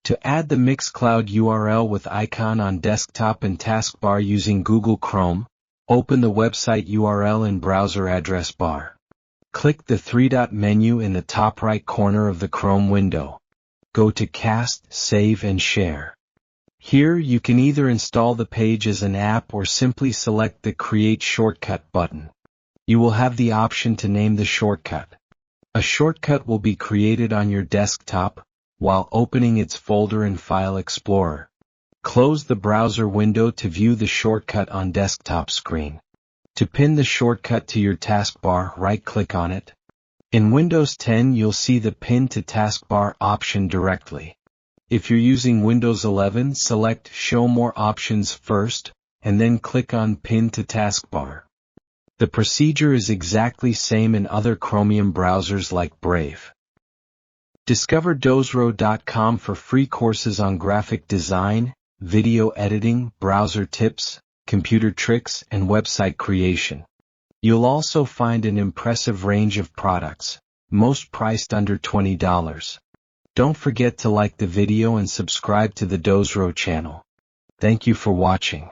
To add the Mixcloud URL with icon on desktop and taskbar using Google Chrome, open the website URL in browser address bar. Click the three-dot menu in the top right corner of the Chrome window. Go to Cast, Save and Share. Here you can either install the page as an app or simply select the Create Shortcut button. You will have the option to name the shortcut. A shortcut will be created on your desktop while opening its folder in File Explorer. Close the browser window to view the shortcut on desktop screen. To pin the shortcut to your taskbar, right-click on it. In Windows 10 you'll see the Pin to Taskbar option directly. If you're using Windows 11, select Show More Options first, and then click on Pin to Taskbar. The procedure is exactly same in other Chromium browsers like Brave. Discover Dozro.com for free courses on graphic design, video editing, browser tips, computer tricks, and website creation. You'll also find an impressive range of products, most priced under $20. Don't forget to like the video and subscribe to the Dozro channel. Thank you for watching.